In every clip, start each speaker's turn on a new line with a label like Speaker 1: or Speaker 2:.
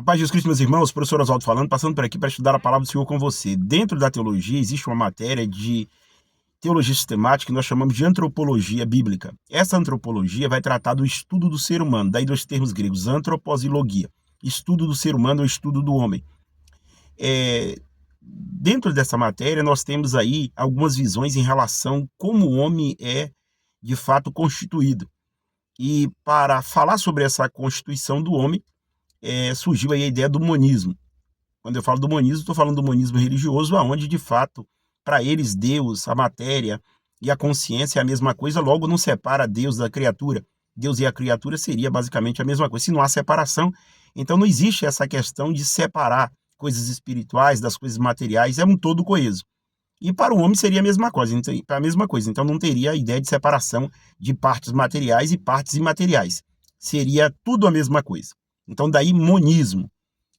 Speaker 1: A paz de Jesus Cristo, meus irmãos, professor Oswaldo falando, passando por aqui para estudar a palavra do Senhor com você. Dentro da teologia existe uma matéria de teologia sistemática que nós chamamos de antropologia bíblica. Essa antropologia vai tratar do estudo do ser humano, daí dois termos gregos, antropos e logia. Estudo do ser humano ou estudo do homem. Dentro dessa matéria nós temos aí algumas visões em relação a como o homem é de fato constituído. E para falar sobre essa constituição do homem, surgiu aí a ideia do monismo. Quando eu falo do monismo, estou falando do monismo religioso, onde de fato, para eles, Deus, a matéria e a consciência é a mesma coisa, logo não separa Deus da criatura. Deus e a criatura seria basicamente a mesma coisa. Se não há separação, então não existe essa questão de separar coisas espirituais das coisas materiais, é um todo coeso. E para o homem seria a mesma coisa, então não teria a ideia de separação de partes materiais e partes imateriais. Seria tudo a mesma coisa. Então daí monismo,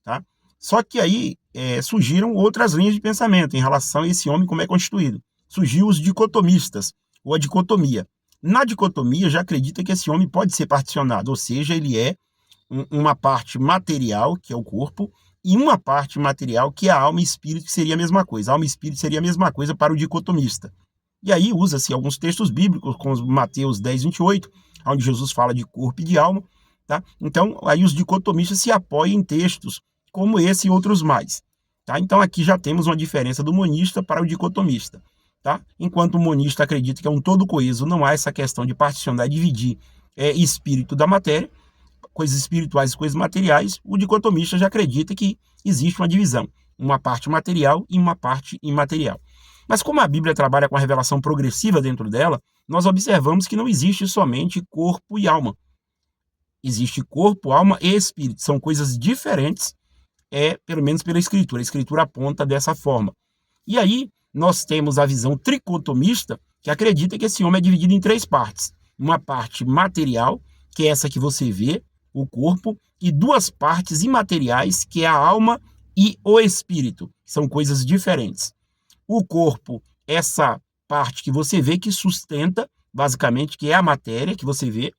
Speaker 1: tá? Só que aí surgiram outras linhas de pensamento em relação a esse homem como é constituído. Surgiu os dicotomistas, ou a dicotomia. Na dicotomia já acredita que esse homem pode ser particionado, ou seja, ele é uma parte material, que é o corpo, e uma parte material, que é a alma e espírito, que seria a mesma coisa. Alma e espírito seria a mesma coisa para o dicotomista. E aí usa-se alguns textos bíblicos, como Mateus 10, 28, onde Jesus fala de corpo e de alma. Tá? Então, aí os dicotomistas se apoiam em textos como esse e outros mais. Tá? Então, aqui já temos uma diferença do monista para o dicotomista. Tá? Enquanto o monista acredita que é um todo coeso, não há essa questão de particionar, dividir espírito da matéria, coisas espirituais e coisas materiais, o dicotomista já acredita que existe uma divisão, uma parte material e uma parte imaterial. Mas como a Bíblia trabalha com a revelação progressiva dentro dela, nós observamos que não existe somente corpo e alma. Existe corpo, alma e espírito. São coisas diferentes, pelo menos pela Escritura. A Escritura aponta dessa forma. E aí, nós temos a visão tricotomista, que acredita que esse homem é dividido em três partes. Uma parte material, que é essa que você vê, o corpo, e duas partes imateriais, que é a alma e o espírito. São coisas diferentes. O corpo, essa parte que você vê, que sustenta, basicamente, que é a matéria que você vê,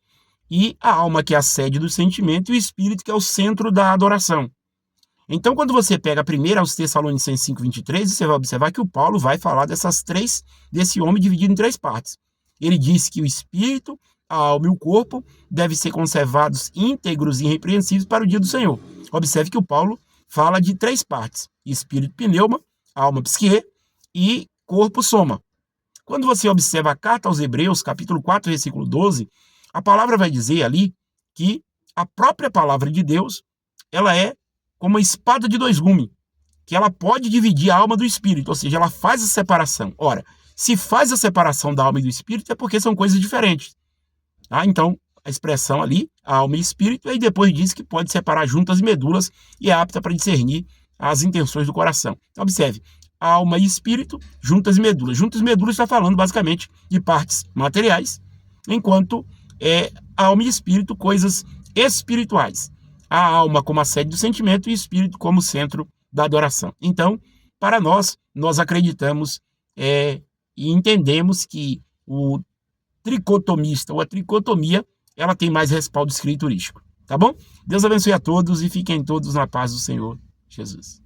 Speaker 1: e a alma, que é a sede do sentimento, e o espírito, que é o centro da adoração. Então, quando você pega a primeira aos Tessalonicenses 5:23, você vai observar que o Paulo vai falar desse homem dividido em três partes. Ele diz que o espírito, a alma e o corpo devem ser conservados íntegros e irrepreensíveis para o dia do Senhor. Observe que o Paulo fala de três partes: espírito, pneuma, alma, psique e corpo, soma. Quando você observa a carta aos Hebreus, capítulo 4, versículo 12, a palavra vai dizer ali que a própria palavra de Deus, ela é como uma espada de dois gumes, que ela pode dividir a alma do espírito, ou seja, ela faz a separação. Ora, se faz a separação da alma e do espírito, é porque são coisas diferentes. Então, a expressão ali, a alma e espírito, aí depois diz que pode separar juntas e medulas e é apta para discernir as intenções do coração. Então, observe, alma e espírito, juntas e medulas. Juntas e medulas está falando basicamente de partes materiais, enquanto alma e espírito, coisas espirituais. A alma como a sede do sentimento e o espírito como centro da adoração. Então, para nós acreditamos e entendemos que o tricotomista ou a tricotomia, ela tem mais respaldo escriturístico. Tá bom? Deus abençoe a todos e fiquem todos na paz do Senhor Jesus.